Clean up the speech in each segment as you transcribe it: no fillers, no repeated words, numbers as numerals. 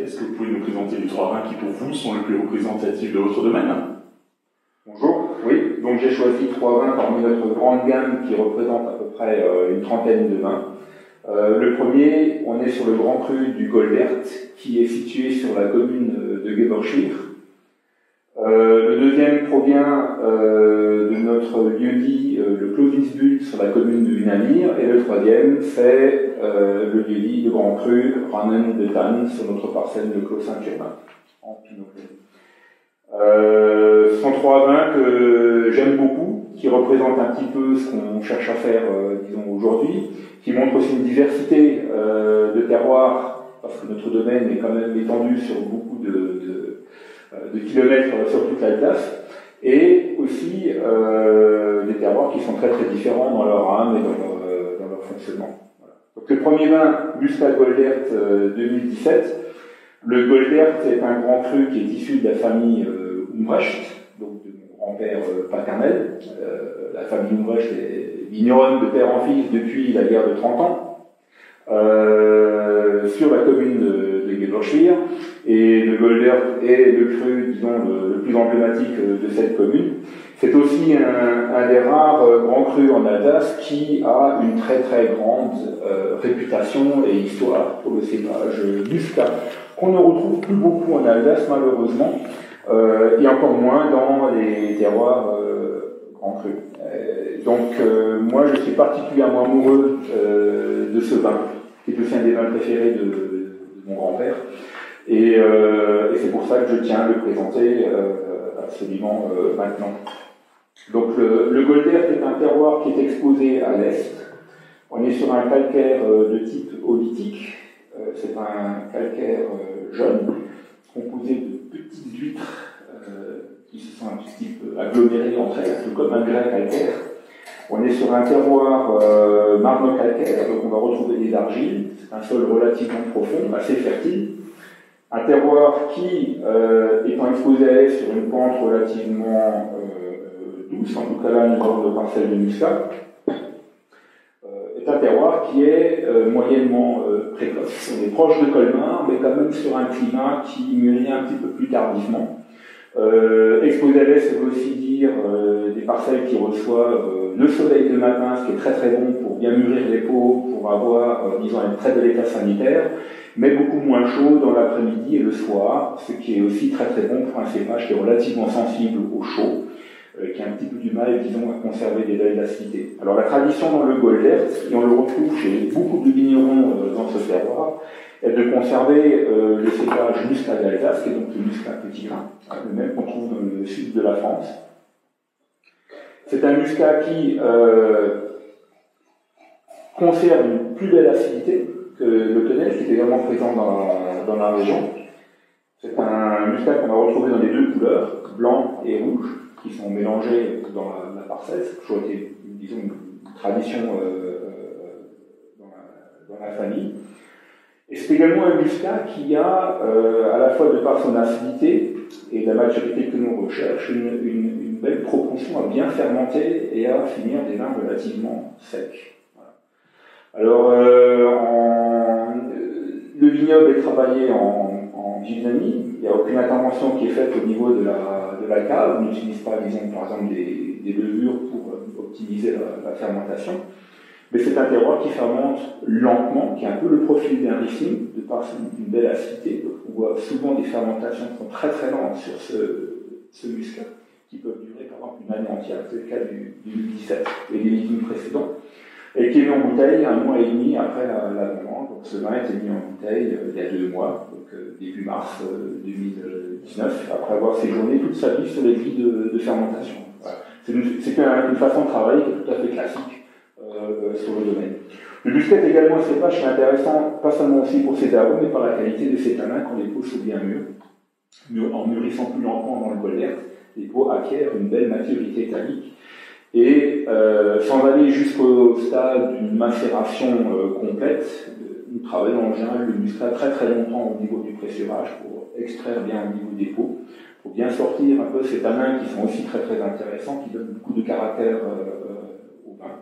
Est-ce que vous pouvez nous présenter les 3 vins qui, pour vous, sont les plus représentatifs de votre domaine? Bonjour, oui, donc j'ai choisi 3 vins parmi notre grande gamme qui représente à peu près une trentaine de vins. Le premier, on est sur le Grand Cru du Goldert, qui est situé sur la commune de Geberschwir. Le deuxième provient de notre lieu-dit, le Clos Winsbull, sur la commune de Wienermir. Et le troisième, c'est le lieu-dit de Grand Cru, Rannen de Tann, sur notre parcelle de Clos Saint-Urbain, en Pinot Gris. Ce sont 3 vins que j'aime beaucoup, qui représentent un petit peu ce qu'on cherche à faire, disons, aujourd'hui, qui montrent aussi une diversité de terroirs, parce que notre domaine est quand même étendu sur beaucoup de kilomètres sur toute l'Alsace, et aussi des terroirs qui sont très très différents dans leur âme et dans leur fonctionnement. Voilà. Donc le premier vin, Muscat Goldert 2017. Le Goldert est un grand cru qui est issu de la famille Umbrecht, donc de mon grand-père paternel. La famille Umbrecht est vigneronne de père en fils depuis la guerre de 30 ans, sur la commune de Geberschwir. Et le Goldert est le cru, disons, le plus emblématique de cette commune. C'est aussi un des rares grands crus en Alsace qui a une très très grande réputation et histoire pour le cépage Muscat, qu'on ne retrouve plus beaucoup en Alsace malheureusement, et encore moins dans les terroirs grands crus. Donc moi je suis particulièrement amoureux de ce vin, qui est aussi un des vins préférés de mon grand-père. Et c'est pour ça que je tiens à le présenter absolument maintenant. Donc le Goldert est un terroir qui est exposé à l'est. On est sur un calcaire de type oolitique. C'est un calcaire jaune, composé de petites huîtres qui se sont un petit peu agglomérées entre elles, un peu comme un grès calcaire. On est sur un terroir marno-calcaire, donc on va retrouver des argiles. C'est un sol relativement profond, assez fertile. Un terroir qui, étant exposé à l'est sur une pente relativement douce, en tout cas là, une sorte de parcelle de Muscat, est un terroir qui est moyennement précoce. On est proche de Colmar, mais quand même sur un climat qui mûrit un petit peu plus tardivement. Exposé à l'est, ça veut aussi dire des parcelles qui reçoivent le soleil le matin, ce qui est très très bon pour bien mûrir les peaux, pour avoir, disons, un très bel état sanitaire, mais beaucoup moins chaud dans l'après-midi et le soir, ce qui est aussi très très bon pour un cépage qui est relativement sensible au chaud, qui a un petit peu du mal, disons, à conserver des belles acidités. Alors la tradition dans le Goldert, et on le retrouve chez beaucoup de vignerons dans ce terroir, est de conserver le cépage Muscat d'Alsace, qui est donc le Muscat petit grain, le même qu'on trouve dans le sud de la France. C'est un Muscat qui conserve une plus belle acidité que le Tonnelle, qui est également présent dans la région. C'est un Muscat qu'on va retrouver dans les 2 couleurs, blanc et rouge, qui sont mélangés dans la parcelle. C'est toujours été, disons, une tradition dans la famille. Et c'est également un Muscat qui a, à la fois de par son acidité et la maturité que l'on recherche, une belle propension à bien fermenter et à finir des vins relativement secs. Voilà. Alors, le vignoble est travaillé en biodynamie. Il n'y a aucune intervention qui est faite au niveau de la cave. On n'utilise pas, disons, par exemple, des levures pour optimiser la fermentation. Mais c'est un terroir qui fermente lentement, qui a un peu le profil d'un Riesling, de par une belle acidité. On voit souvent des fermentations qui sont très très lentes sur ce Muscat, qui peuvent durer par exemple une année entière. C'est le cas du 2017 et des Riesling précédents. Et qui est mis en bouteille 1 mois et demi après la vente. Donc ce vin a été mis en bouteille il y a 2 mois, donc début mars 2019, après avoir séjourné toute sa vie sur les grilles de fermentation. Voilà. C'est une façon de travailler qui est tout à fait classique sur le domaine. Le Muscat également, ce cépage est intéressant, pas seulement aussi pour ses arômes, mais par la qualité de ses tanins quand les peaux sont bien mûres. En mûrissant plus lentement dans le Goldert, les peaux acquièrent une belle maturité tannique. Et sans aller jusqu'au stade d'une macération complète, nous travaillons en général le Muscat très très longtemps au niveau du pressurage pour extraire bien au niveau des peaux, pour bien sortir un peu ces tanins qui sont aussi très très intéressants, qui donnent beaucoup de caractère au vin.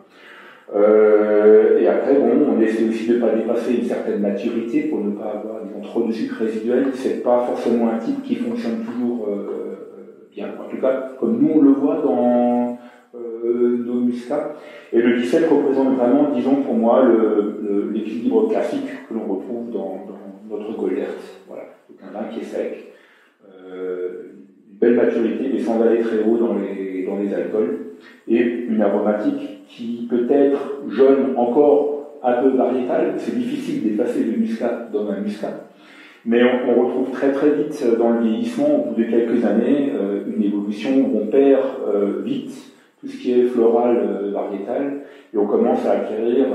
Et après, bon, on essaie aussi de ne pas dépasser une certaine maturité pour ne pas avoir, disons, trop de sucre résiduel. C'est pas forcément un type qui fonctionne toujours bien. En tout cas, comme nous on le voit dans nos muscats. Et le 17 représente vraiment, disons pour moi, l'équilibre classique que l'on retrouve dans notre Goldert. Voilà. Donc un vin qui est sec, une belle maturité, mais sans aller très haut dans les alcools, et une aromatique qui peut être jeune encore un peu variétale. C'est difficile d'effacer le muscat dans un muscat, mais on retrouve très très vite dans le vieillissement, au bout de quelques années, une évolution où on perd vite tout ce qui est floral, variétal, et on commence à acquérir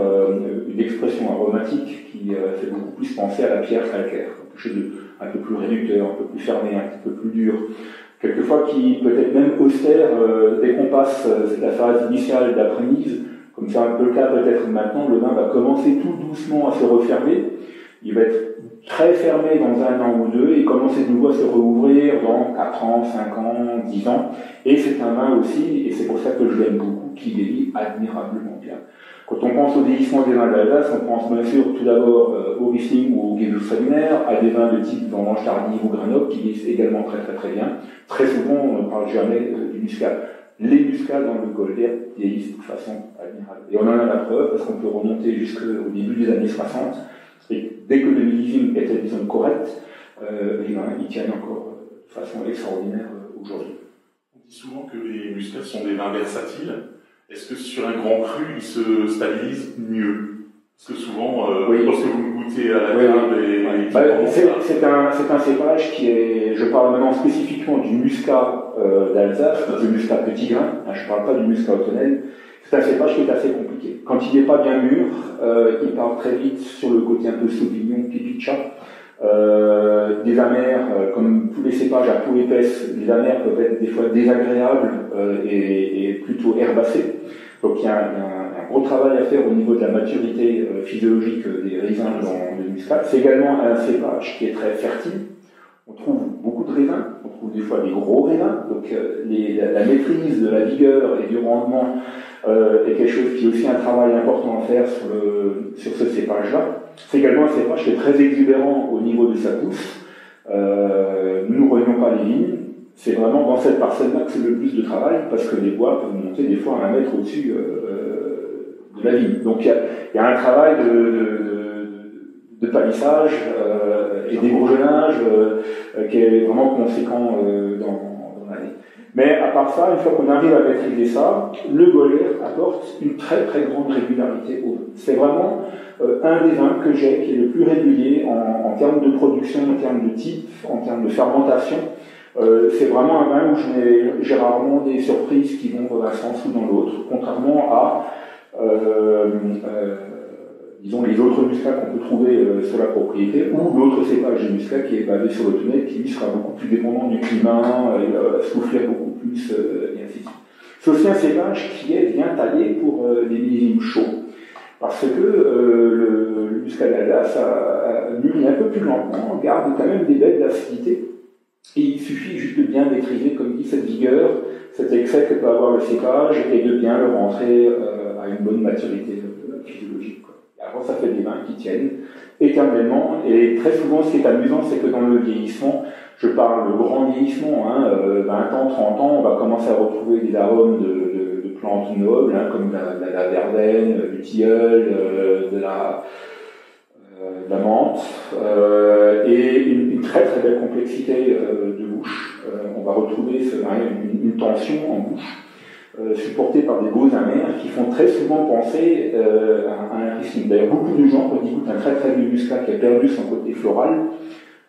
une expression aromatique qui fait beaucoup plus penser à la pierre calcaire, quelque chose de un peu plus réducteur, un peu plus fermé, un petit peu plus dur, quelquefois qui peut être même austère dès qu'on passe la phase initiale d'après-mise, comme c'est un peu le cas peut-être maintenant, le vin va commencer tout doucement à se refermer, il va être très fermé dans 1 an ou 2 et commencer de nouveau à se rouvrir dans 4 ans, 5 ans, 10 ans. Et c'est un vin aussi, et c'est pour ça que je l'aime beaucoup, qui vieillit admirablement bien. Quand on pense au vieillissement des vins d'Alsace, on pense bien sûr tout d'abord au Riesling ou au Gewürztraminer, à des vins de type Vendange tardive ou Grenoble qui vieillissent également très très très bien. Très souvent, on ne parle jamais du muscat. Les muscats dans le Goldert vieillissent de façon admirable. Et on en a la preuve parce qu'on peut remonter jusqu'au début des années 60. Et dès que le millésime était, disons, correct, les vins, ils tiennent encore de façon extraordinaire aujourd'hui. On dit souvent que les muscats sont des vins versatiles. Est-ce que sur un grand cru, ils se stabilisent mieux? Parce que souvent, oui. lorsque vous goûtez à la table, c'est un cépage qui est, je parle maintenant spécifiquement du muscat d'Alsace, du muscat petit grain, je ne parle pas du muscat automnal. C'est un cépage qui est assez compliqué. Quand il n'est pas bien mûr, il part très vite sur le côté un peu sauvignon, pipicha. Des amers, comme tous les cépages à peau épaisse, les amers peuvent être des fois désagréables et plutôt herbacés. Donc il y a un gros travail à faire au niveau de la maturité physiologique des raisins dans le muscat. C'est également un cépage qui est très fertile. On trouve beaucoup de raisins, on trouve des fois des gros raisins, donc la maîtrise de la vigueur et du rendement est quelque chose qui est aussi un travail important à faire sur ce cépage-là. C'est également un cépage qui est très exubérant au niveau de sa pousse. Nous ne relions pas les vignes, c'est vraiment dans cette parcelle-là que c'est le plus de travail, parce que les bois peuvent monter des fois à 1 mètre au-dessus de la vigne. Donc il y a un travail de palissage et débourgeonnage qui est vraiment conséquent dans l'année. Mais à part ça, une fois qu'on arrive à maîtriser ça, le Goldert apporte une très très grande régularité au vin. C'est vraiment un des vins que j'ai qui est le plus régulier en termes de production, en termes de type, en termes de fermentation. C'est vraiment un vin où j'ai rarement des surprises qui vont dans un sens ou dans l'autre, contrairement à disons les autres muscats qu'on peut trouver sur la propriété, ou l'autre cépage de muscat qui est basé sur le Tonnelle, qui lui sera beaucoup plus dépendant du climat, il va souffrir beaucoup plus, et ainsi de suite. C'est aussi un cépage qui est bien taillé pour des millésimes chauds, parce que le muscat d'Alsace mûrit un peu plus lentement, garde quand même des belles d'acidité, et il suffit juste de bien maîtriser, comme dit, cette vigueur, cet excès que peut avoir le cépage, et de bien le rentrer à une bonne maturité physiologique. Alors ça fait des vins qui tiennent éternellement, et très souvent ce qui est amusant, c'est que dans le vieillissement, je parle le grand vieillissement, 20 ans, 30 ans, on va commencer à retrouver des arômes de plantes nobles, comme la verveine, du tilleul, de la menthe, et une très très belle complexité de bouche. On va retrouver une tension en bouche, supportés par des beaux amers qui font très souvent penser à un Riesling. D'ailleurs, beaucoup de gens, quand ils goûtent un très très vieux muscat qui a perdu son côté floral,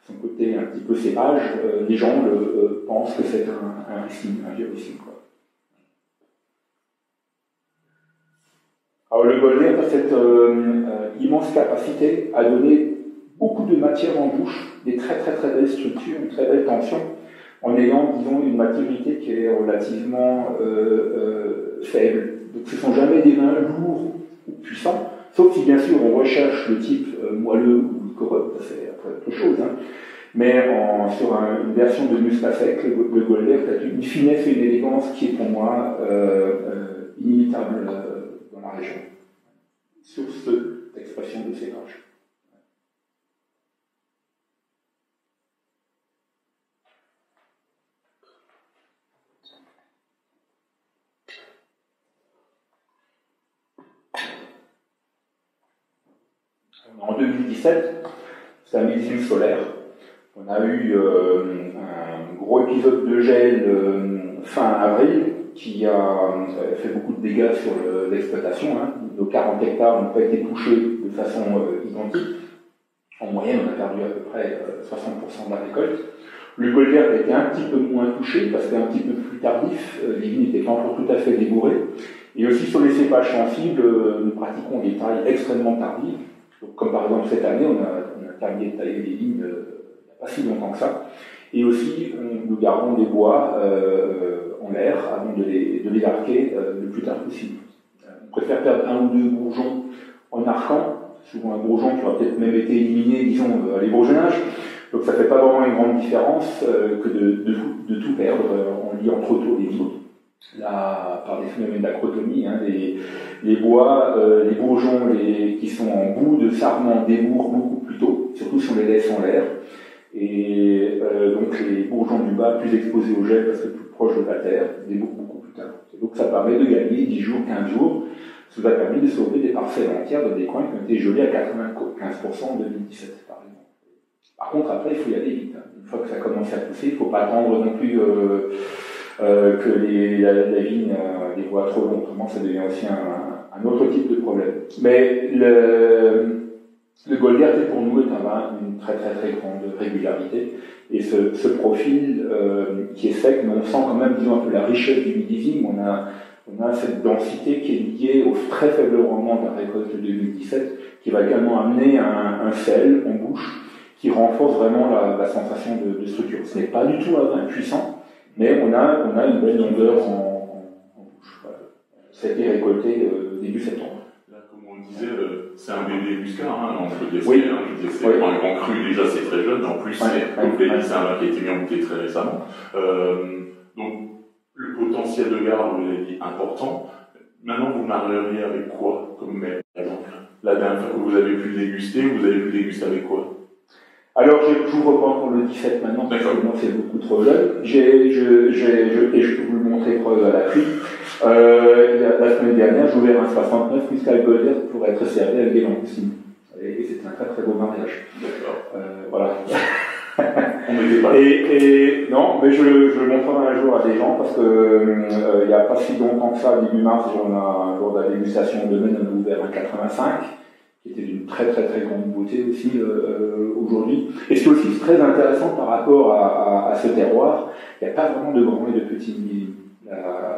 son côté un petit peu cépage, les gens pensent que c'est un Riesling, un vieux Riesling. Alors le Goldert a cette immense capacité à donner beaucoup de matière en bouche, des très très très belles structures, une très belle tension, en ayant, disons, une maturité qui est relativement faible. Donc ce ne sont jamais des vins lourds ou puissants, sauf si bien sûr on recherche le type moelleux ou liquoreux, c'est après autre chose. Mais sur une version de muscat sec, le Goldert a une finesse et une élégance qui est pour moi inimitable dans la région. sur cette expression de cépage. En 2017, c'est un millésime solaire. On a eu un gros épisode de gel fin avril qui a fait beaucoup de dégâts sur l'exploitation. Nos 40 hectares n'ont pas été touchés de façon identique. En moyenne, on a perdu à peu près 60% de la récolte. Le Goldberg a été un petit peu moins touché parce qu'il est un petit peu plus tardif. Les vignes n'étaient pas encore tout à fait débourrées. Et aussi sur les cépages sensibles, nous pratiquons des tailles extrêmement tardives. Donc, comme par exemple cette année, on a terminé de tailler les vignes il n'y a pas si longtemps que ça. Et aussi, nous gardons des bois en l'air avant de les arquer le plus tard possible. On préfère perdre un ou deux bourgeons en arquant. Souvent un bourgeon qui aura peut-être même été éliminé, disons, à l'ébourgeonnage. Donc ça ne fait pas vraiment une grande différence que de tout perdre en liant trop tôt les vignes. Là, par des phénomènes d'acrotomie, les bois, les bourgeons qui sont en bout de sarment débourrent beaucoup plus tôt, surtout si on les laisse en l'air. Et donc les bourgeons du bas, plus exposés au gel parce que plus proches de la terre, débourrent beaucoup plus tard. Et donc ça permet de gagner 10 jours, 15 jours. Ça nous a permis de sauver des parcelles entières dans des coins qui ont été gelés à 95% en 2017, par exemple. Par contre, après, il faut y aller vite. Une fois que ça commence à pousser, il ne faut pas attendre non plus que la vigne les voit trop long. Autrement, ça devient aussi un autre type de problème. Mais le Goldberg, pour nous, est un vin d'une très très très grande régularité. Et ce profil qui est sec, mais on sent quand même, disons, un peu la richesse du millésime. On a cette densité qui est liée au très faible rendement de la récolte de 2017, qui va également amener un sel en bouche qui renforce vraiment la sensation de structure. Ce n'est pas du tout un vin puissant, mais on a une belle longueur en bouche. Voilà. Ça a été récolté début septembre. Là, comme on le disait, c'est un bébé muscat, on peut dire. Oui. C'est pour un grand cru, déjà c'est très jeune, en plus, comme vous l'avez dit, c'est un vin qui a été mis en bouteille très récemment. Donc, le potentiel de garde, vous l'avez dit, important. Maintenant, vous marieriez avec quoi, comme mets, par exemple? La dernière fois que vous avez pu le déguster, vous avez pu le déguster avec quoi? Alors, je vous reprends pour le 17 maintenant, parce que moi c'est beaucoup trop jeune. Et je peux vous le montrer preuve à l'appui. La semaine dernière, j'ai ouvert un 69 Muscat Goldberg pour être servi avec des langoustines. Et c'est un très très beau mariage. D'accord. Voilà. On n'était pas. Non, mais je le montrerai un jour à des gens parce que il n'y a pas si longtemps que ça, début mars, lors de la dégustation de domaine, on a ouvert un 85. Qui était d'une très très très grande beauté aussi aujourd'hui. Et c'est aussi très intéressant par rapport à ce terroir, il n'y a pas vraiment de grands et de petits millésimes.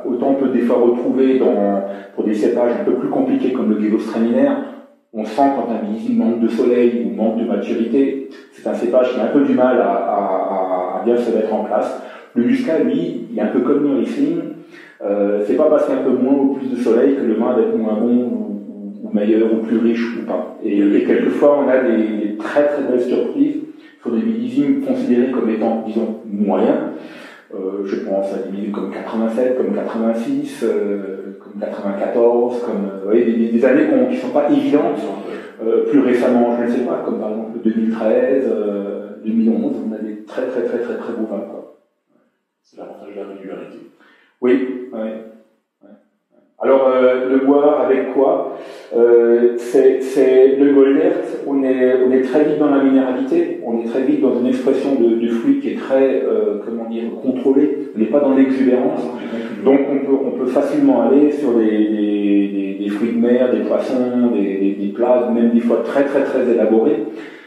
Autant on peut des fois retrouver pour des cépages un peu plus compliqués comme le Gewürztraminer, on sent quand un millésime manque de soleil ou manque de maturité, c'est un cépage qui a un peu du mal à bien se mettre en place. Le muscat, lui, il est un peu comme le Riesling, c'est pas parce qu'il y a un peu moins ou plus de soleil que le vin va être moins bon ou meilleur, ou plus riche, ou pas. Et quelquefois, on a des très très belles surprises sur des millésimes considérés comme étant, disons, moyens. Je pense à des millésimes comme 87, comme 86, comme 94, comme vous voyez, des années qui ne sont pas évidentes. Plus récemment, je ne sais pas, comme par exemple 2013, 2011, on a des très très très très très beaux vins. C'est l'avantage de la régularité. Oui, oui. Alors, le boire avec quoi? C'est le Goldberg, on est très vite dans la minéralité, on est très vite dans une expression de fruits qui est très, contrôlée, on n'est pas dans l'exubérance. Donc on peut facilement aller sur des fruits de mer, des poissons, des plats, même des fois très très très élaborés.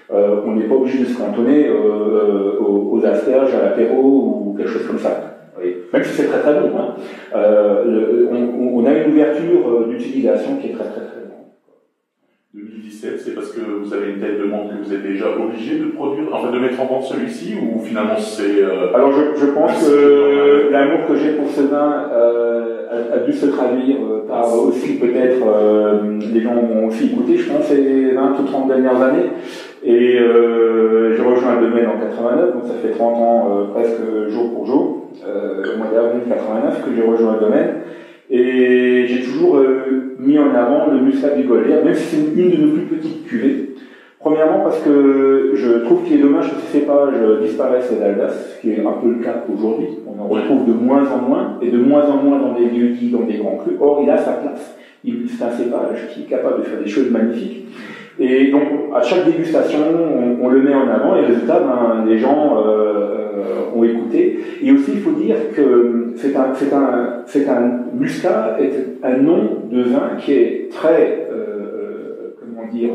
On n'est pas obligé de se cantonner aux asperges, à l'apéro ou quelque chose comme ça. Oui. Même si c'est très très bon, on a une ouverture d'utilisation qui est très très très grande. 2017, c'est parce que vous avez une telle demande que vous êtes déjà obligé de produire, de mettre en vente celui-ci, ou finalement c'est... Alors je pense que l'amour que j'ai pour ce vin a dû se traduire par aussi peut-être, les gens m'ont aussi écouté, je pense, ces 20 ou 30 dernières années. Et j'ai rejoint le domaine en 89, donc ça fait 30 ans presque jour pour jour, au mois d'avril 89 que j'ai rejoint le domaine. Et j'ai toujours mis en avant le muscat du Golder, même si c'est une de nos plus petites cuvées. Premièrement parce que je trouve qu'il est dommage que ces cépages disparaissent d'Alsace, ce qui est un peu le cas aujourd'hui. On en retrouve de moins en moins, et de moins en moins dans des lieux-dits, dans des grands crus. Or, il a sa place. C'est un cépage qui est capable de faire des choses magnifiques. Et donc, à chaque dégustation, on le met en avant, et résultat, les gens ont écouté. Et aussi, il faut dire que c'est un muscat, est un nom de vin qui est très,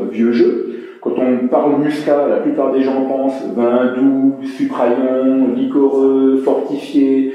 vieux jeu. Quand on parle muscat, la plupart des gens pensent vin doux, sucraillon, liquoreux, fortifié,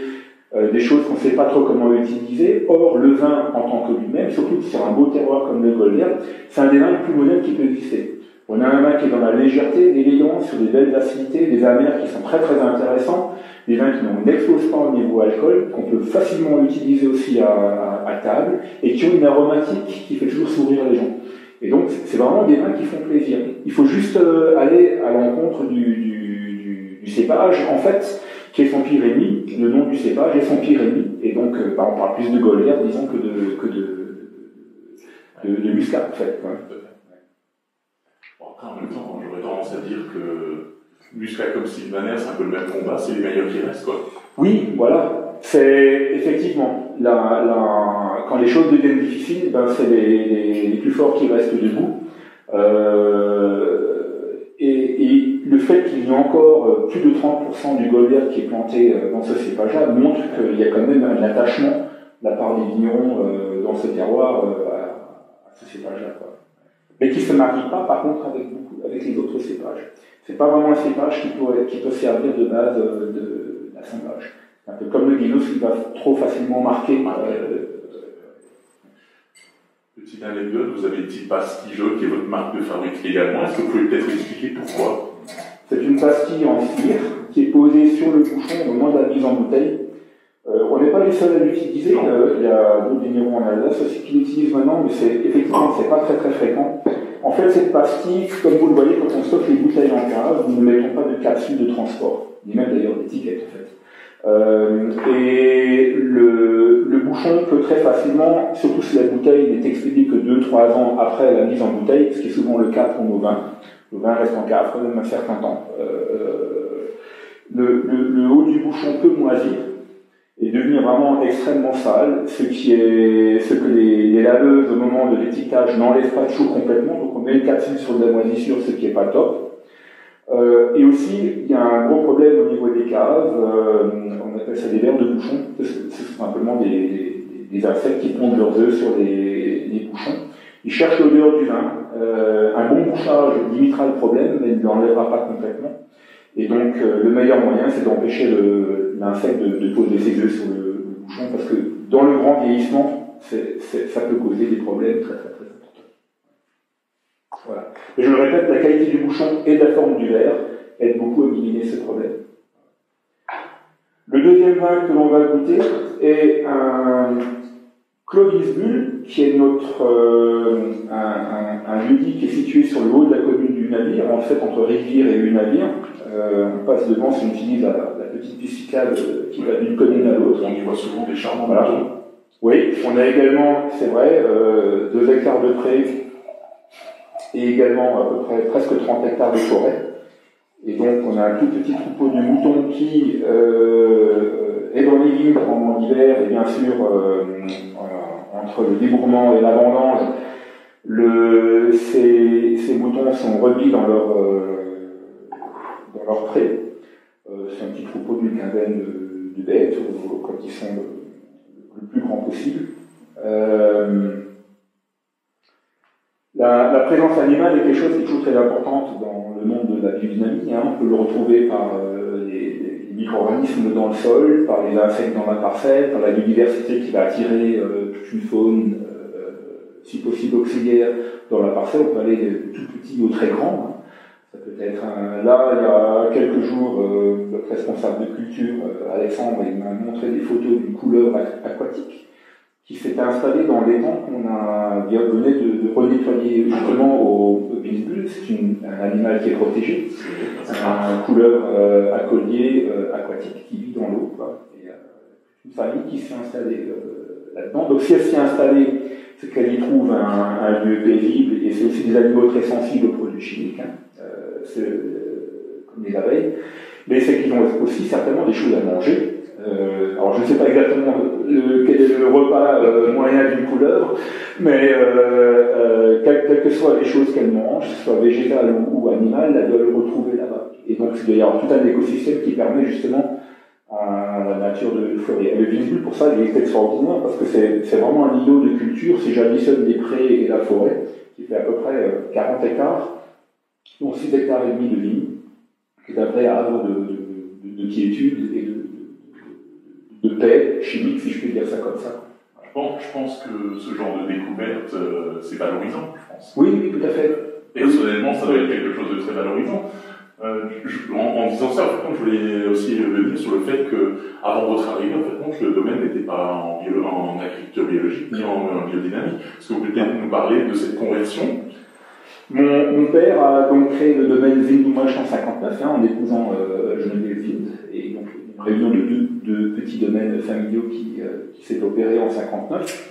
des choses qu'on ne sait pas trop comment utiliser. Or, le vin en tant que lui-même, surtout sur un beau terroir comme le Golder, c'est un des vins les plus modernes qui peut exister. On a un vin qui est dans la légèreté, l'élégance, sur des belles acidités, des amers qui sont très très intéressants, des vins qui n'explosent pas au niveau alcool, qu'on peut facilement utiliser aussi à table, et qui ont une aromatique qui fait toujours sourire les gens. Et donc, c'est vraiment des vins qui font plaisir. Il faut juste aller à l'encontre du cépage, en fait, qui est son Pyrénie. Le nom du cépage est son Pyrénie. Et donc, on parle plus de Golder, disons, que de muscat, en fait. Ouais. Bon, après, en même temps, j'aurais tendance à dire que muscat comme sylvaner, c'est un peu le même combat, c'est les meilleurs qui restent, quoi. Oui, voilà. C'est effectivement, quand les choses deviennent difficiles, c'est les plus forts qui restent debout. Et le fait qu'il y ait encore plus de 30% du Golder qui est planté dans ce cépage-là montre qu'il y a quand même un attachement de la part des vignerons dans ce terroir à ce cépage-là, quoi. Mais qui ne se marie pas, par contre, avec les autres cépages. C'est pas vraiment un cépage qui peut servir de base d'assemblage. Un peu comme le Guinness qui va trop facilement marquer. Petite anecdote, vous avez dit pastille jaune qui est votre marque de fabrique également. Est-ce que vous pouvez peut-être expliquer pourquoi? C'est une pastille en cire qui est posée sur le bouchon au moment de la mise en bouteille. On n'est pas les seuls à l'utiliser. Il y a d'autres vignerons en Alsace aussi qui l'utilisent maintenant, mais effectivement, c'est pas très très fréquent. En fait, cette pastille, comme vous le voyez, quand on stocke les bouteilles en cave, nous ne mettons pas de capsule de transport, ni même d'ailleurs d'étiquette en fait. Et le bouchon peut très facilement, surtout si la bouteille n'est expédiée que 2-3 ans après la mise en bouteille, ce qui est souvent le cas pour nos vins. Le vin reste en cave quand même un certain temps. Le haut du bouchon peut moisir et devenir vraiment extrêmement sale, ce que les laveuses au moment de l'étiquetage n'enlèvent pas toujours complètement, donc on met une capsule sur de la moisissure, ce qui n'est pas top. Et aussi, il y a un gros problème au niveau des caves, on appelle ça des vers de bouchon, ce sont simplement des insectes qui pondent leurs œufs sur les bouchons. Ils cherchent l'odeur du vin, un bon bouchage limitera le problème, mais ne l'enlèvera pas complètement. Et donc, le meilleur moyen, c'est d'empêcher l'insecte de poser ses œufs sur le bouchon, parce que dans le grand vieillissement, ça peut causer des problèmes très très très importants. Voilà. Et je le répète, la qualité du bouchon et de la forme du verre aide beaucoup à éliminer ce problème. Le deuxième vin que l'on va goûter est un Clovis Bull, qui est un lieu-dit qui est situé sur le haut de la commune du Navire, en fait entre Rivière et Unavire. On passe devant si on utilise la petite piste cyclable qui va d'une commune à l'autre. On y voit souvent des charmants. Voilà. Oui, on a également, c'est vrai, 2 hectares de prés et également à peu près presque 30 hectares de forêt. Et donc on a un tout petit troupeau de moutons qui est dans les vignes pendant l'hiver, et bien sûr entre le débourrement et la vendange, ces moutons sont remis dans leur pré. C'est un petit troupeau d'une quinzaine de bêtes quand ils sont le plus grand possible. La présence animale est quelque chose qui est toujours très importante dans le monde de la biodynamie. On peut le retrouver par les micro-organismes dans le sol, par les insectes dans la parcelle, par la biodiversité qui va attirer toute une faune, si possible auxiliaire, dans la parcelle. On peut aller du tout petit au très grand. Ça peut être là, il y a quelques jours, notre responsable de culture, Alexandre, il m'a montré des photos d'une couleuvre aquatique qui s'était installée dans l'étang qu'on venait de renettoyer justement au Pitbull. C'est un animal qui est protégé, un couleuvre à collier aquatique qui vit dans l'eau. Et une famille qui s'est installée là-dedans. Donc si elle s'y est installée, c'est qu'elle y trouve un lieu paisible, et c'est aussi des animaux très sensibles aux produits chimiques, comme les abeilles, mais c'est qu'ils ont aussi certainement des choses à manger. Alors je ne sais pas exactement quel est le repas moyen d'une couleuvre, mais quelles que soient les choses qu'elle mange, que ce soit végétale ou animale, elle doit le retrouver là-bas. Et donc il doit y avoir tout un écosystème qui permet justement à la nature de fleurir. Le Vinsbull, pour ça, il est extraordinaire, parce que c'est vraiment un îlot de culture. Si j'additionne les prés et la forêt, qui fait à peu près 40 hectares, dont 6 hectares et demi de vigne, qui est un vrai havre de quiétude et de paix chimique, si je peux dire ça comme ça. Bon, je pense que ce genre de découverte, c'est valorisant, je pense. Oui, oui, tout à fait. Personnellement, ça doit être quelque chose de très valorisant. En disant ça, en fait, je voulais aussi revenir sur le fait que, avant votre arrivée, en fait, le domaine n'était pas en agriculture biologique ni en biodynamie. Est-ce que vous pouvez bien nous parler de cette conversion? Mon père a donc créé le domaine Vindoumache en 59, en épousant Geneviève Vind, et donc une réunion de deux petits domaines familiaux qui s'est opérée en 59.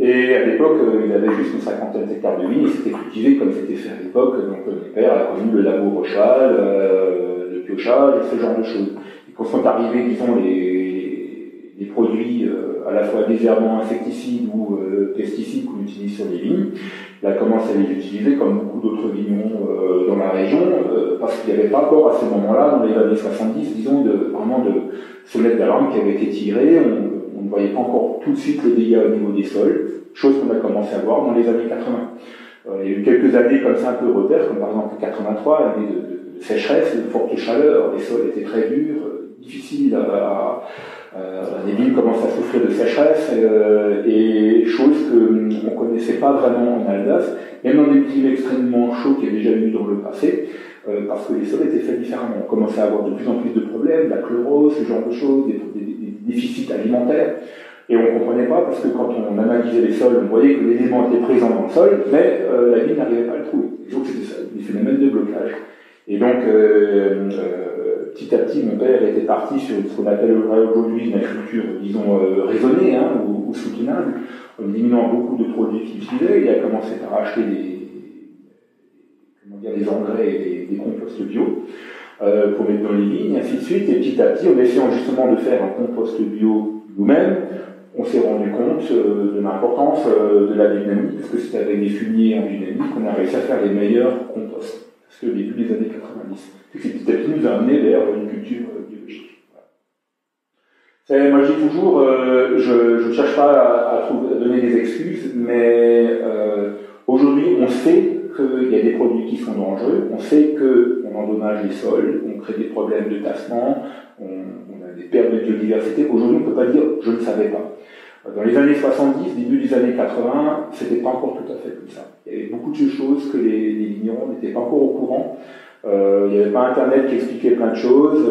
Et à l'époque, il avait juste une cinquantaine d'hectares de vignes, et c'était cultivé comme c'était fait à l'époque. Donc mon père a connu le labour au cheval, le piochage, ce genre de choses. Et quand sont arrivés, disons, les produits à la fois désherbants, insecticides ou pesticides qu'on utilise sur les vignes, il a commencé à les utiliser comme beaucoup d'autres vignons dans la région, parce qu'il n'y avait pas encore à ce moment-là, dans les années 70, disons, vraiment de sonnette d'alarme qui avait été tirée. On ne voyait pas encore tout de suite les dégâts au niveau des sols, chose qu'on a commencé à voir dans les années 80. Il y a eu quelques années comme ça un peu repères, comme par exemple 83, année de sécheresse, de forte chaleur, les sols étaient très durs, difficiles les vignes commencent à souffrir de sécheresse, et chose qu'on ne connaissait pas vraiment en Alsace, même dans des climats extrêmement chauds qu'il y a déjà eu dans le passé, parce que les sols étaient faits différemment. On commençait à avoir de plus en plus de problèmes, la chlorose, ce genre de choses, des déficits alimentaires, et on ne comprenait pas, parce que quand on analysait les sols, on voyait que l'élément était présent dans le sol, mais la vigne n'arrivait pas à le trouver. Et donc c'était ça, des phénomènes de blocage. Et donc, petit à petit, mon père était parti sur ce qu'on appelle aujourd'hui une agriculture, disons, raisonnée, ou soutenable, en diminuant beaucoup de produits qu'il utilisait. Il a commencé par acheter des engrais et des composts bio pour mettre dans les vignes, et ainsi de suite. Et petit à petit, en essayant justement de faire un compost bio nous-mêmes, on s'est rendu compte de l'importance de la biodynamie, parce que c'était avec des fumiers en biodynamie qu'on a réussi à faire les meilleurs composts. Parce que au début des années 90. C'est petit à petit nous a amené vers une culture biologique. Voilà. Moi je dis toujours, je ne cherche pas à donner des excuses, mais aujourd'hui on sait qu'il y a des produits qui sont dangereux, on sait qu'on endommage les sols, on crée des problèmes de tassement, on a des pertes de biodiversité. Aujourd'hui on ne peut pas dire je ne savais pas. Dans les années 70, début des années 80, c'était pas encore tout à fait comme ça. Il y avait beaucoup de choses que les vignerons n'étaient pas encore au courant. Il n'y avait pas Internet qui expliquait plein de choses.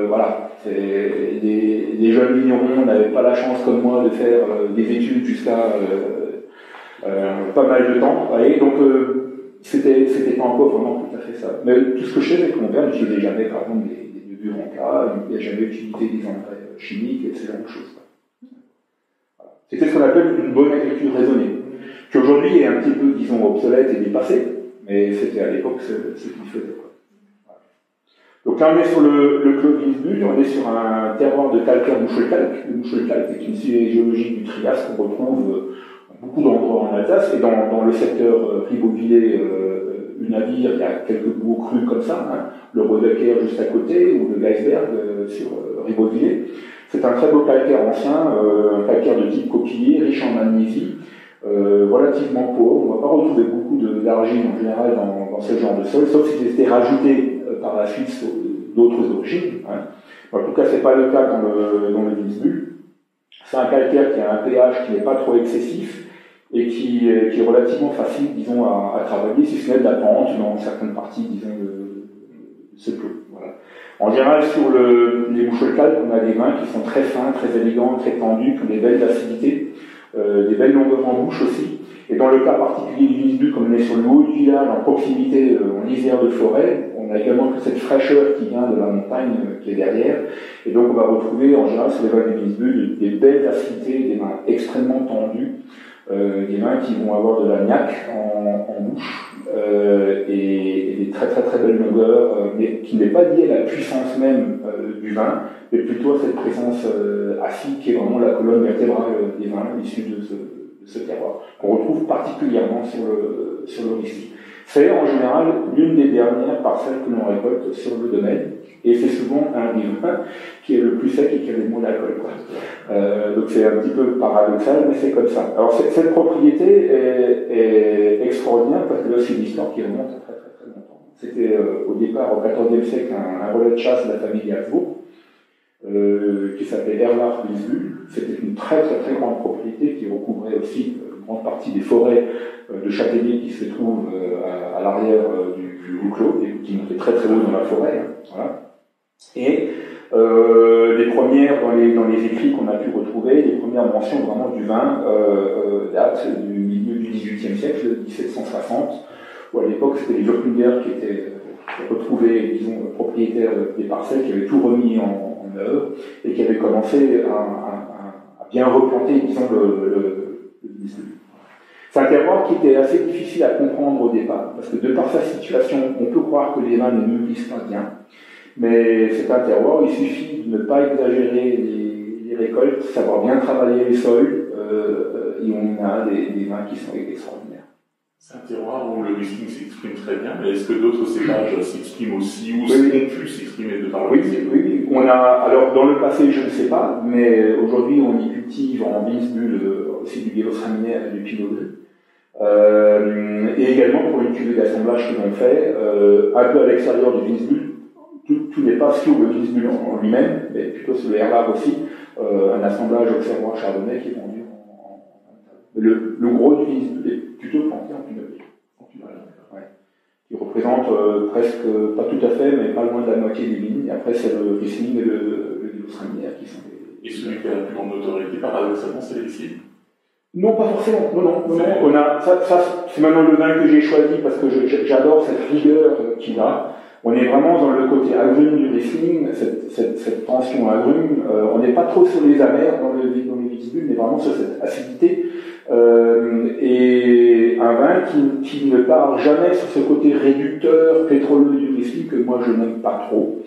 Voilà. Les jeunes vignerons n'avaient pas la chance comme moi de faire des études jusqu'à pas mal de temps. Voyez. Donc c'était pas encore vraiment tout à fait ça. Mais tout ce que je sais, c'est que mon père n'utilisait jamais, par exemple, des buranca, il n'a jamais utilisé des engrais chimiques et ce genre de choses. C'était ce qu'on appelle une bonne agriculture raisonnée, qui aujourd'hui est un petit peu, disons, obsolète et dépassée, mais c'était à l'époque ce qu'il faisait. Voilà. Donc là, on est sur le Clos Vinsbull, on est sur un terroir de calcaire Muschelkalk. Le Muschelkalk est une série géologique du Trias qu'on retrouve dans beaucoup d'endroits en Alsace, et dans le secteur Ribeauvillé, Unavir, il y a quelques gros crus comme ça, le Rodecker juste à côté, ou le Geisberg sur Ribeauvillé. C'est un très beau calcaire ancien, un calcaire de type coquillier, riche en magnésie, relativement pauvre. On ne va pas retrouver beaucoup d'argile en général dans ce genre de sol, sauf si c'était rajouté par la suite sur d'autres origines. En tout cas, ce n'est pas le cas dans le Vinsbull. C'est un calcaire qui a un pH qui n'est pas trop excessif et qui est relativement facile, disons, à travailler, si ce n'est de la pente dans certaines parties, disons, de ce clos. Voilà. En général, sur les Muschelkalk, on a des vins qui sont très fins, très élégants, très tendus, qui ont des belles acidités, des belles longueurs en bouche aussi. Et dans le cas particulier du Vinsbull, comme on est sur le haut du village, en proximité, en lisière de forêt, on a également toute cette fraîcheur qui vient de la montagne qui est derrière. Et donc on va retrouver en général sur les vins du Winzebühl des belles acidités, des vins extrêmement tendus, des vins qui vont avoir de la niaque en bouche et des très très très belles longueurs, mais qui n'est pas liée à la puissance même du vin, mais plutôt à cette présence acide qui est vraiment la colonne vertébrale des vins issus de ce terroir, qu'on retrouve particulièrement sur le Riesling. C'est en général l'une des dernières parcelles que l'on récolte sur le domaine, et c'est souvent un des vins qui est le plus sec et qui a le moins d'alcool. Donc c'est un petit peu paradoxal, mais c'est comme ça. Alors cette propriété est extraordinaire parce que là c'est une histoire qui remonte à très très très longtemps. C'était au départ au XIVe siècle un relais de chasse de la famille Habsbourg qui s'appelait Erlach Winzebühl. C'était une très très très grande propriété qui recouvrait aussi une grande partie des forêts de châtaigniers qui se trouvent à l'arrière du Huclo et qui montaient très très haut dans la forêt. Voilà. Et les premières, dans les écrits qu'on a pu retrouver, les premières mentions vraiment du vin datent du milieu du XVIIIe siècle, 1760, où à l'époque c'était les Württemberg qui étaient retrouvés, disons, propriétaires des parcelles, qui avaient tout remis en œuvre et qui avaient commencé à bien replanter, disons, le Winzebühl. C'est un terroir qui était assez difficile à comprendre au départ, parce que de par sa situation, on peut croire que les vins ne mûrissent pas bien. Mais c'est un terroir où il suffit de ne pas exagérer les récoltes, savoir bien travailler les sols, et on a des vins qui sont extraordinaires. C'est un terroir où le Riesling s'exprime très bien, mais est-ce que d'autres cépages s'expriment aussi, ou ont pu s'exprimer de par le Riesling? Oui. Alors dans le passé, je ne sais pas, mais aujourd'hui on y cultive en Winzebühl aussi du Gewürztraminer et du Pinot Gris. Et également pour une cuvée d'assemblage que l'on fait, un peu à l'extérieur du Winzebühl. Tout n'est pas sur le Winzebühl en lui-même, mais plutôt sur le Erlach aussi, un assemblage auxerrois chardonnay qui est vendu le gros du Winzebühl est plutôt planté en Pinot Gris. Qui représente presque, pas tout à fait, mais pas loin de la moitié des vignes. Et après, c'est le Riesling et le Gewürztraminer qui sont Et celui qui a la plus grande notoriété, paradoxalement, c'est le Riesling? Non, pas forcément. Non. On a, ça, c'est maintenant le vin que j'ai choisi parce que j'adore cette rigueur qu'il a. On est vraiment dans le côté agrume du Riesling, cette tension agrume. On n'est pas trop sur les amers dans les Winzebühl, mais vraiment sur cette acidité. Et un vin qui ne part jamais sur ce côté réducteur, pétroleux du Riesling que moi je n'aime pas trop.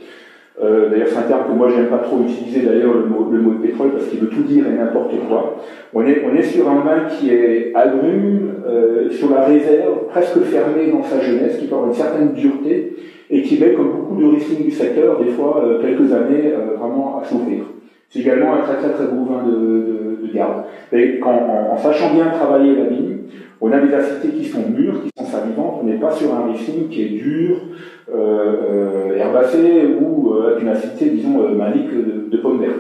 D'ailleurs, c'est un terme que moi je n'aime pas trop utiliser d'ailleurs le mot de pétrole parce qu'il veut tout dire et n'importe quoi. On est sur un vin qui est agrume, sur la réserve, presque fermé dans sa jeunesse, qui peut avoir une certaine dureté et qui met, comme beaucoup de Riesling du secteur, des fois quelques années vraiment à souffrir. C'est également un très très très beau vin de garde. Et en sachant bien travailler la vigne, on a des acidités qui sont mûres, qui sont salivantes. On n'est pas sur un Riesling qui est dur, herbacé ou avec une acidité, disons, malique de pomme verte.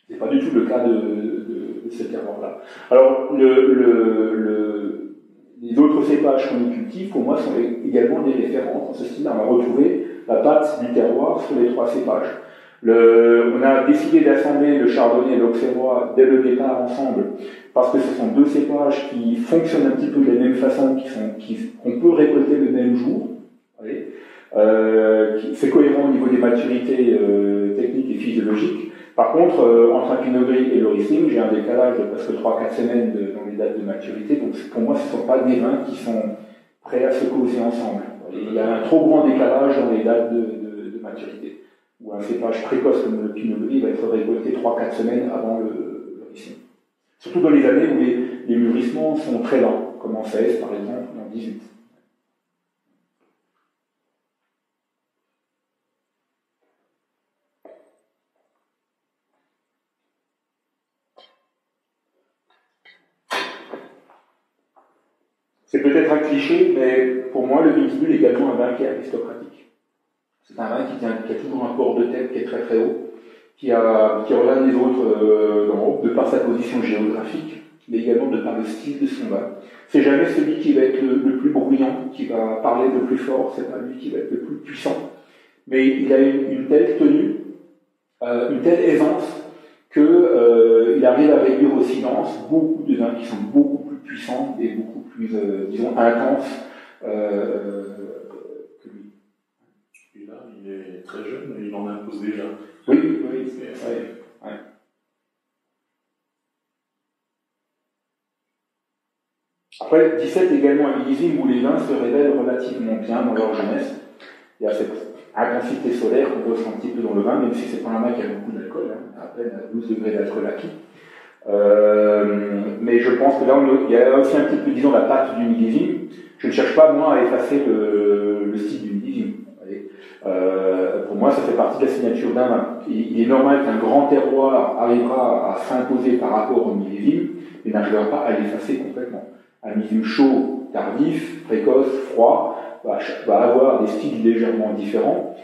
C'est pas du tout le cas de ce terroir-là. Alors, les autres cépages qu'on y cultive, pour moi, sont également des références dans ce style. On va retrouver la patte du terroir sur les trois cépages. On a décidé d'assembler le chardonnay et l'auxerrois dès le départ ensemble, parce que ce sont deux cépages qui fonctionnent un petit peu de la même façon, qu'on peut récolter le même jour. C'est cohérent au niveau des maturités techniques et physiologiques. Par contre, entre un Pinot Gris et le Riesling, j'ai un décalage de presque 3-4 semaines dans les dates de maturité. Donc pour moi, ce ne sont pas des vins qui sont prêts à se causer ensemble. Il y a un trop grand décalage dans les dates de maturité, où un cépage précoce comme le Pinot Gris va être récolté 3-4 semaines avant le Riesling. Surtout dans les années où les mûrissements sont très lents, comme en 16 par exemple, ou en 18. C'est peut-être un cliché, mais pour moi, le Winzebühl est également un vin qui est aristocratique. C'est un vin qui a toujours un port de tête qui est très très haut, qui regarde les autres en haut, de par sa position géographique, mais également de par le style de son vin. C'est jamais celui qui va être le plus bruyant, qui va parler le plus fort, c'est pas lui qui va être le plus puissant. Mais il a une telle tenue, une telle aisance, qu'il arrive à réduire au silence beaucoup de vins qui sont beaucoup plus puissants et beaucoup plus, disons, intenses que lui. très jeune, il en impose déjà. Oui, oui, ouais. Après, 17 également un millésime où les vins se révèlent relativement bien dans leur jeunesse. Il y a cette intensité solaire qu'on ressent un petit peu dans le vin, même si c'est pas un vin qui a beaucoup d'alcool, à peine à 12 degrés d'alcool acquis. Mais je pense que là, il y a aussi un petit peu, disons, la patte du millésime. Je ne cherche pas, moi, à effacer le style du millésime. Pour moi, ça fait partie de la signature d'un vin. Il est normal qu'un grand terroir arrivera à s'imposer par rapport au millésime, mais n'arrivera pas à l'effacer complètement. Un millésime chaud, tardif, précoce, froid, va avoir des styles légèrement différents,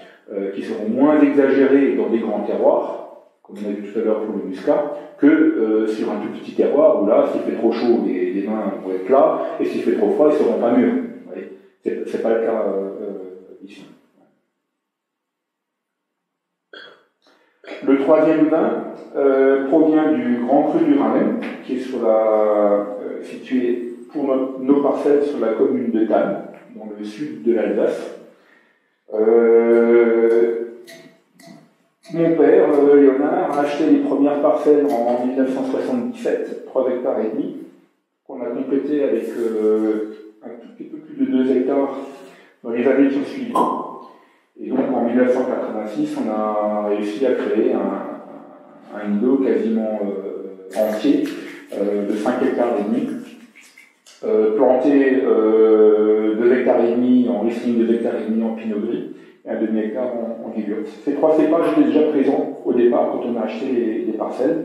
qui seront moins exagérés dans des grands terroirs, comme on a vu tout à l'heure pour le muscat, que sur un tout petit terroir où là, s'il fait trop chaud, les vins vont être plats, et s'il fait trop froid, ils ne seront pas mûrs. C'est pas le cas ici. Le troisième vin provient du Grand Cru du Rhin, qui est situé pour nos parcelles sur la commune de Thann, dans le sud de l'Alsace. Mon père, Léonard, a acheté les premières parcelles en 1977, 3 hectares et demi, qu'on a complété avec un tout petit peu plus de 2 hectares dans les années qui ont suivi. Et donc en 1986, on a réussi à créer un îlot quasiment entier de 5 hectares et demi, planté 2 hectares et demi en Riesling, 2 hectares et demi en Pinot Gris, et un demi-hectare en Gewürz. Ces 3 cépages étaient déjà présents au départ quand on a acheté les parcelles.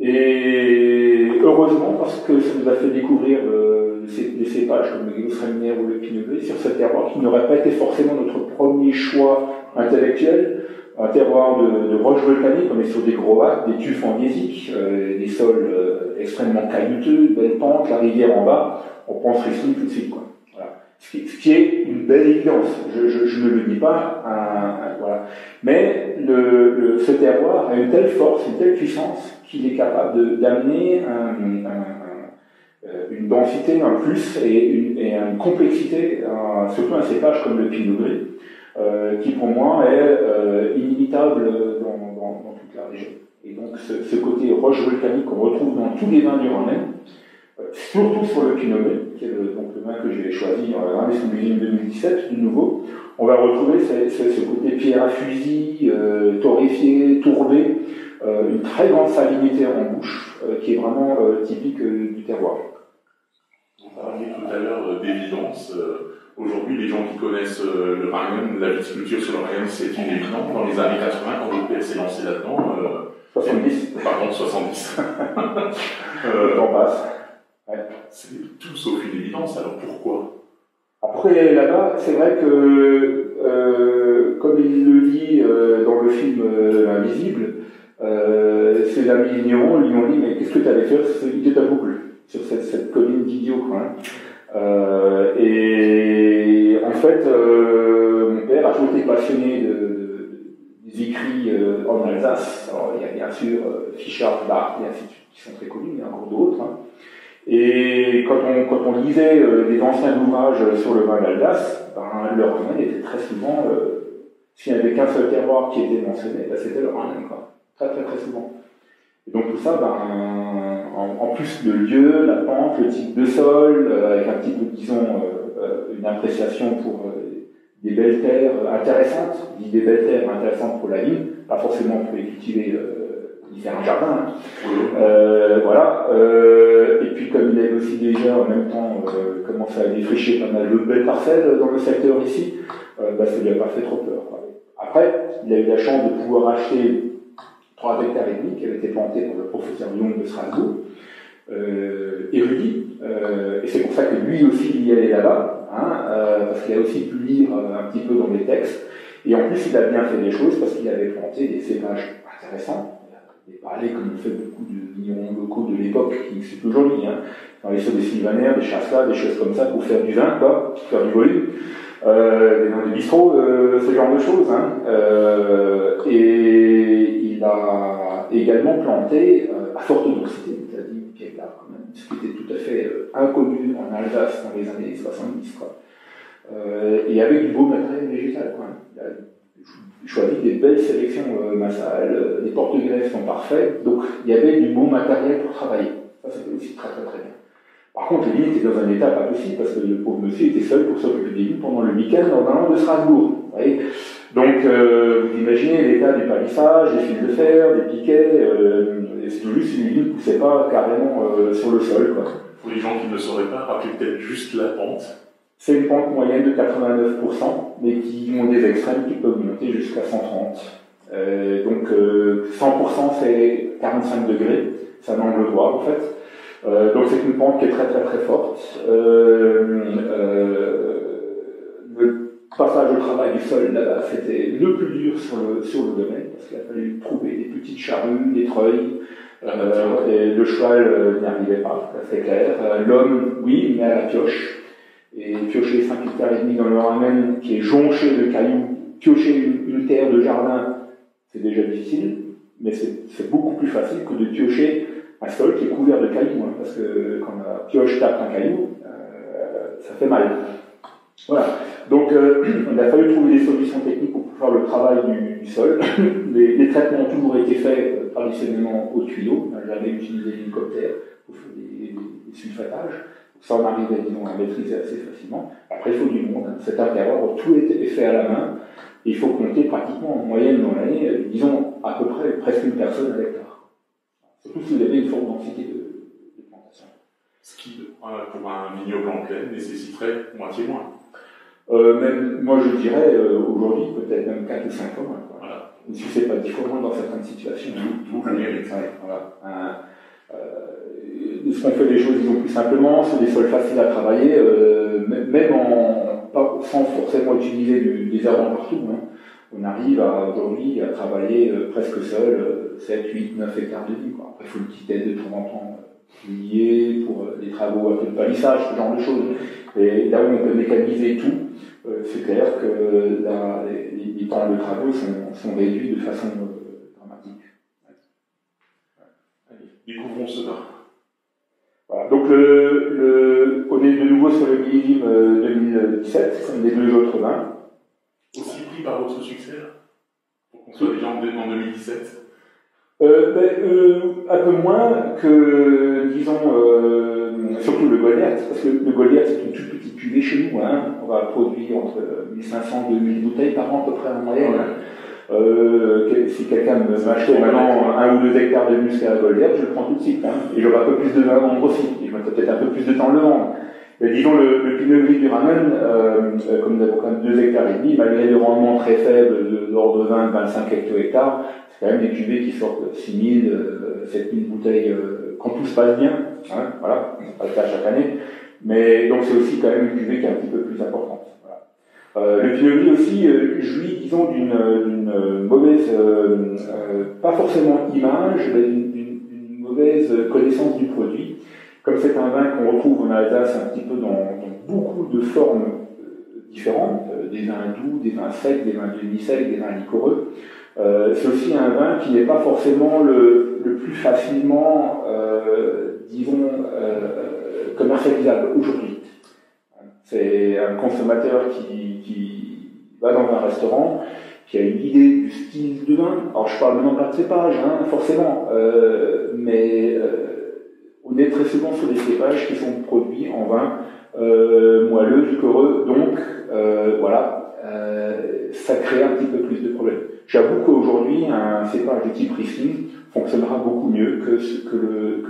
Et heureusement, parce que ça nous a fait découvrir des cépages comme le Gewürztraminer ou le Pinot Gris sur ce terroir qui n'aurait pas été forcément notre premier choix intellectuel. Un terroir de roches volcaniques, on est sur des gros lacs, des tufs andésiques, des sols extrêmement caillouteux, de belles pentes, la rivière en bas, on pense Riesling tout de suite, quoi. Voilà. Ce qui est une belle évidence, je ne le dis pas, voilà. Mais ce terroir a une telle force, une telle puissance qu'il est capable d'amener une densité, un plus et une complexité, surtout un cépage comme le Pinot Gris, qui pour moi est inimitable dans toute la région. Et donc ce côté roche volcanique qu'on retrouve dans tous les vins du Rhin, surtout sur le Pinot Gris, qui est donc le vin que j'ai choisi, un des millésime 2017 de nouveau, on va retrouver ce côté pierre à fusil, torréfié, tourbé, une très grande salinité en bouche, qui est vraiment typique du terroir. Vous parliez tout à l'heure d'évidence. Aujourd'hui, les gens qui connaissent le Rhin, la viticulture sur le Rhin, c'est une évidence. Dans les années 80, quand votre père s'est lancé là-dedans... 70. Pardon, 70. Le temps passe. Ouais. C'est tout sauf une évidence, alors pourquoi? Après, là-bas, c'est vrai que, comme il le dit dans le film Invisible, ses amis vignerons lui ont dit « Mais qu'est-ce que tu allais faire il était à boucle sur cette colline d'idiots, quoi. Et en fait, mon père a toujours été passionné des écrits en Alsace. Alors, il y a bien sûr Fischart, Barth et ainsi de suite, qui sont très connus, il y en a encore d'autres. Hein. Et quand on lisait des anciens ouvrages sur le vin d'Alsace, ben, le Rhin était très souvent, s'il n'y avait qu'un seul terroir qui était mentionné, ben, c'était le Rhin, quoi. Très très très souvent. Et donc tout ça, ben, en plus le lieu, la pente, le type de sol, avec un petit peu, disons, une appréciation pour des belles terres intéressantes, je dis des belles terres intéressantes pour la vigne, pas forcément pour les cultiver, y faire un jardin. Hein. Voilà. Et puis comme il avait aussi déjà en même temps commencé à défricher pas mal de belles parcelles dans le secteur ici, bah, ça lui a pas fait trop peur, quoi. Après, il a eu la chance de pouvoir acheter 3 hectares et demi qui avait été planté par le professeur Young de Strasbourg, érudit, et c'est pour ça que lui aussi il y allait là-bas, hein, parce qu'il a aussi pu lire un petit peu dans les textes, et en plus il a bien fait des choses parce qu'il avait planté des cépages intéressants, des palais comme fait beaucoup de vignerons locaux de l'époque, qui c'est aujourd'hui, hein, dans les sauts des Sylvaner, des chasselas, des choses comme ça pour faire du vin, quoi, pour faire du volume. Des vins de bistrot, ce genre de choses. Hein. Et il a également planté à forte densité, c'est-à-dire 10 hectares quand même, ce qui était tout à fait inconnu en Alsace dans les années 70. Quoi. Et avec du beau matériel végétal. Quoi. Il a choisi des belles sélections massales, les porte-greffes sont parfaits, donc il y avait du bon matériel pour travailler. Ça, c'était aussi très très très bien. Par contre, les lignes étaient dans un état pas possible, parce que le pauvre monsieur était seul pour s'occuper des lignes pendant le week-end normalement de Strasbourg. Vous voyez, donc, vous imaginez l'état du palissage, des fils de fer, des piquets, c'est juste une ligne qui ne poussait pas carrément sur le sol, quoi. Pour les gens qui ne sauraient pas, rappelez peut-être juste la pente. C'est une pente moyenne de 89%, mais qui ont des extrêmes qui peuvent monter jusqu'à 130. Donc 100% c'est 45 degrés, c'est un angle droit en fait. Donc c'est une pente qui est très très très forte. Le passage au travail du sol là-bas, c'était le plus dur sur le domaine, parce qu'il a fallu trouver des petites charrues, des treuils. Et le cheval n'y arrivait pas, c'est clair. L'homme, oui, mais à la pioche. Et piocher 5 hectares et demi dans le ramen qui est jonché de cailloux, piocher une terre de jardin, c'est déjà difficile, mais c'est beaucoup plus facile que de piocher un sol qui est couvert de cailloux, hein, parce que quand la pioche tape un caillou, ça fait mal. Voilà. Donc, il a fallu trouver des solutions techniques pour faire le travail du sol. Les traitements ont toujours été faits traditionnellement au tuyau. On n'a jamais utilisé l'hélicoptère pour faire des sulfatages. Ça, on arrivait, disons, à maîtriser assez facilement. Après, il faut du monde. Hein. C'est un terroir où tout est fait à la main. Et il faut compter pratiquement en moyenne dans l'année, disons, à peu près presque une personne à l'hectare. Surtout si vous avez une forte densité de plantation. Ce qui, pour un vignoble en plaine, nécessiterait moitié moins. Même, moi, je dirais, aujourd'hui, peut-être même 4 ou 5 fois moins. Voilà. Si c'est pas 10 fois moins dans certaines situations. Tout le mérite. Voilà. Est-ce qu'on fait les choses, disons, plus simplement, sur des sols faciles à travailler, même sans forcément utiliser des herbants partout. Hein. On arrive aujourd'hui à travailler presque seul 7, 8, 9 hectares de vie. Après, il faut une petite aide de temps en temps liée pour les travaux un peu de palissage, ce genre de choses. Et là où on peut mécaniser tout, c'est clair que les temps de travaux sont réduits de façon dramatique. Allez, découvrons cela. Voilà. Donc on est de nouveau sur le millésime 2017, comme les deux autres vins. Aussi pris par votre succès, pour qu'on soit déjà en 2017 un peu moins que, disons, surtout le Goliath, parce que le Goliath c'est une toute petite cuvée chez nous. Hein. On va produire entre 1500 et 2000 bouteilles par an à peu près en moyenne. Si quelqu'un m'achetait maintenant 1 ou 2 hectares de muscat à Goliath, je le prends tout de suite. Hein. Et j'aurai un peu plus de vin à vendre aussi. Et je mettrai peut-être un peu plus de temps à le vendre. Mais disons, le Pinot Gris du Ramen, comme nous avons quand même 2 hectares et demi, malgré le rendement très faible de l'ordre de 20-25 hecto-hectares, c'est quand même des cuvées qui sortent 6000, 7000 bouteilles quand tout se passe bien. Hein, voilà, c'est pas le cas chaque année. Mais donc c'est aussi quand même une cuvée qui est un petit peu plus importante. Voilà. Le Pinot Gris aussi jouit, disons, d'une mauvaise, pas forcément image, mais d'une mauvaise connaissance du produit. Comme c'est un vin qu'on retrouve en Alsace un petit peu dans beaucoup de formes différentes, des vins doux, des vins secs, des vins demi-secs, des vins liquoreux, c'est aussi un vin qui n'est pas forcément le plus facilement, disons, commercialisable aujourd'hui. C'est un consommateur qui va dans un restaurant, qui a une idée du style de vin. Alors je parle maintenant pas de cépage, hein, forcément, mais on est très souvent sur des cépages qui sont produits en vin moelleux, liquoreux, donc voilà, ça crée un petit peu plus de problèmes. J'avoue qu'aujourd'hui, un cépage de type Riesling fonctionnera beaucoup mieux que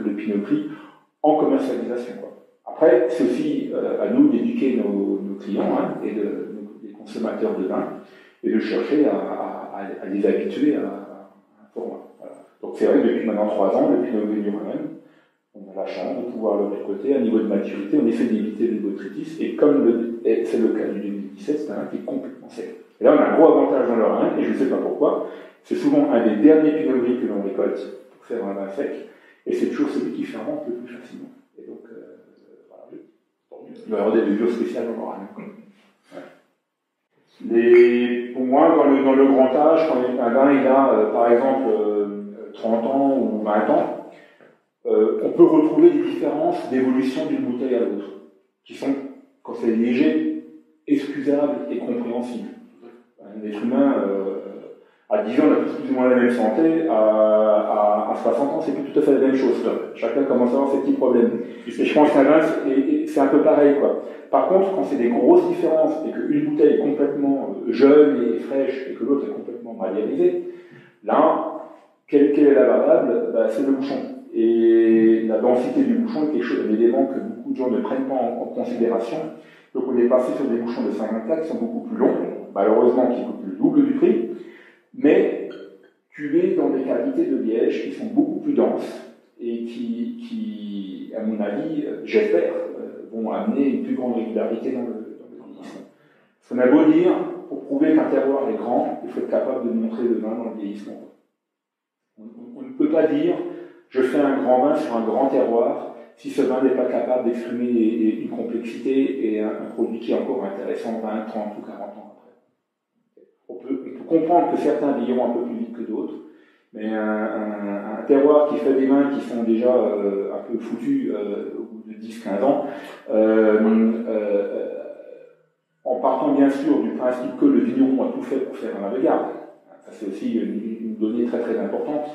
le Pinot Gris en commercialisation, quoi. Après, c'est aussi à nous d'éduquer nos clients hein, et les consommateurs de vin et de chercher à les habituer à un format. Voilà. Donc c'est vrai que depuis maintenant 3 ans, le Pinot Gris du Ramen, on a la chance de pouvoir le récolter à niveau de maturité, on essaie d'éviter les botrytis, et comme c'est le cas du 2017, c'est un vin qui est complètement sec. Et là, on a un gros avantage dans le Rhin, et je ne sais pas pourquoi, c'est souvent un des derniers Pinot Gris que l'on récolte pour faire un vin sec, et c'est toujours celui qui fermente le plus facilement. Et donc, voilà, il va y avoir des levures spéciales dans le Rhin. Pour moi, dans le grand âge, quand un vin il a, par exemple, 30 ans ou 20 ans, on peut retrouver des différences d'évolution d'une bouteille à l'autre, qui sont, quand c'est léger, excusables et compréhensibles. Un être humain, à 10 ans, on a tous plus ou moins la même santé, à 60 ans, c'est plus tout à fait la même chose. Chacun commence à avoir ses petits problèmes. Et je pense qu'un vin, c'est un peu pareil, quoi. Par contre, quand c'est des grosses différences, et qu'une bouteille est complètement jeune et fraîche, et que l'autre est complètement mallérisée, là, quelle est la variable? C'est le bouchon. Et la densité du bouchon est quelque chose, un élément que beaucoup de gens ne prennent pas en considération. Donc on est passé sur des bouchons de 54 qui sont beaucoup plus longs, malheureusement qui coûtent le double du prix, mais cuvés dans des qualités de liège qui sont beaucoup plus denses et qui à mon avis, j'espère, vont amener une plus grande régularité dans le vieillissement. Ce qu'on a beau dire, pour prouver qu'un terroir est grand, il faut être capable de montrer le vin dans le vieillissement. On ne peut pas dire je fais un grand vin sur un grand terroir si ce vin n'est pas capable d'exprimer une complexité et un produit qui est encore intéressant 20, 30 ou 40 ans après. On peut comprendre que certains vieilliront un peu plus vite que d'autres, mais un terroir qui fait des vins qui sont déjà un peu foutus au bout de 10-15 ans, en partant bien sûr du principe que le vigneron a tout fait pour faire un vin de garde. Ça c'est aussi une donnée très très importante.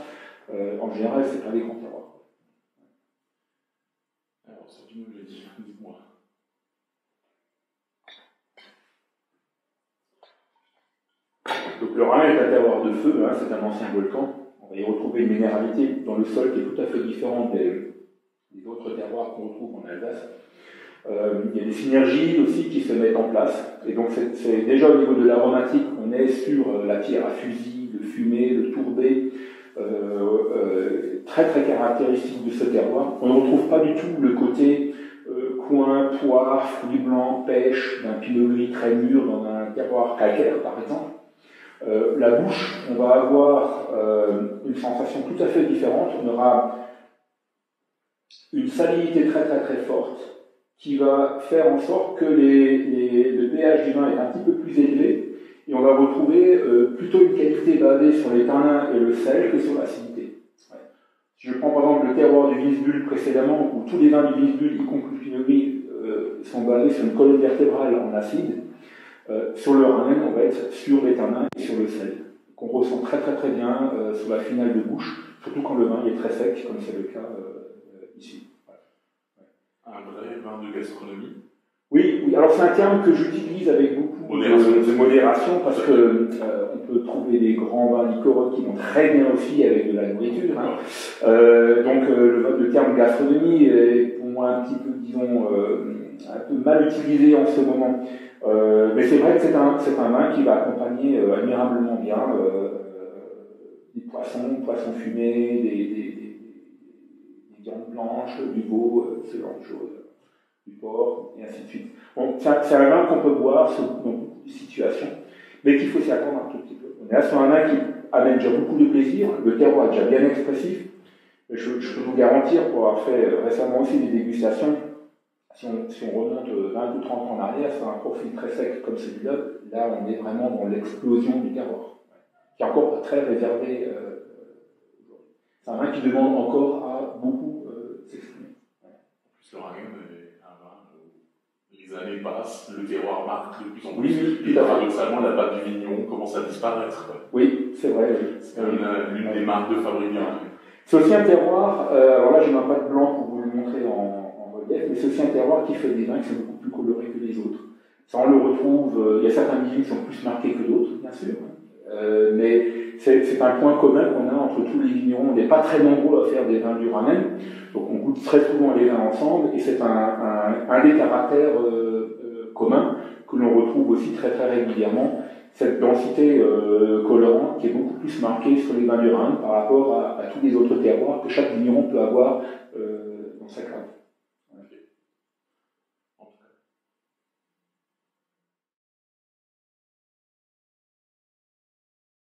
En général, c'est pas des grands terroirs. Alors, ça tu nous l'as dit, dites-moi. Donc le Rhin est un terroir de feu, c'est un ancien volcan. On va y retrouver une minéralité dans le sol qui est tout à fait différente des autres terroirs qu'on retrouve en Alsace. Il y a des synergies aussi qui se mettent en place. Et donc c'est déjà au niveau de l'aromatique, on est sur la pierre à fusil, le fumé, le tourbé, très très caractéristique de ce terroir. On ne retrouve pas du tout le côté coin, poire, fruits blancs, pêche, d'un pinot gris très mûr dans un terroir calcaire par exemple. La bouche, on va avoir une sensation tout à fait différente. On aura une salinité très très très forte qui va faire en sorte que le pH du vin est un petit peu plus élevé et on va retrouver plutôt une qualité basée sur les tanins et le sel que sur l'acidité. Ouais. Si je prends par exemple le terroir du Wiesbull précédemment, où tous les vins du Wiesbull, y compris le Pinot Gris, sont basés sur une colonne vertébrale en acide, sur le Rhin, on va être sur les tanins et sur le sel, qu'on ressent très très très bien sur la finale de bouche, surtout quand le vin est très sec, comme c'est le cas ici. Un vrai vin de gastronomie. Oui, alors c'est un terme que j'utilise avec beaucoup de modération parce que on peut trouver des grands vins liquoreux qui vont très bien aussi avec de la nourriture. Donc le terme gastronomie est pour moi un petit peu, disons, un peu mal utilisé en ce moment. Mais c'est vrai que c'est un vin qui va accompagner admirablement bien des poissons fumés, des viandes blanches, du veau, ce genre de choses, du porc, et ainsi de suite. Bon, c'est un vin qu'on peut boire dans beaucoup de situations, mais qu'il faut s'y attendre un tout petit peu. On est là sur un vin qui amène déjà beaucoup de plaisir, le terroir est déjà bien expressif. Je peux vous garantir, pour avoir fait récemment aussi des dégustations, si on remonte 20 ou 30 ans en arrière, sur un profil très sec comme celui-là, là on est vraiment dans l'explosion du terroir, qui est encore très réservé aujourd'hui. C'est un vin qui demande encore à beaucoup s'exprimer. En plus, le Rhin est un vin où les années passent, le terroir marque de plus en plus. Oui, et paradoxalement, la patte du vigneron commence à disparaître. Oui, c'est vrai. Oui. C'est l'une des marques de fabricants. C'est aussi un terroir, alors là j'ai ma pâte blanc pour vous le montrer en relief, mais c'est aussi un terroir qui fait des vins qui sont beaucoup plus colorés que les autres. Ça on le retrouve, il y a certains millésimes qui sont plus marqués que d'autres, bien sûr, mais c'est un point commun qu'on a entre tous les vignerons. On n'est pas très nombreux à faire des vins du Rhin, donc on goûte très souvent les vins ensemble, et c'est un des caractères communs que l'on retrouve aussi très très régulièrement, cette densité colorante qui est beaucoup plus marquée sur les vins du Rhin par rapport à tous les autres terroirs que chaque vigneron peut avoir dans sa cave.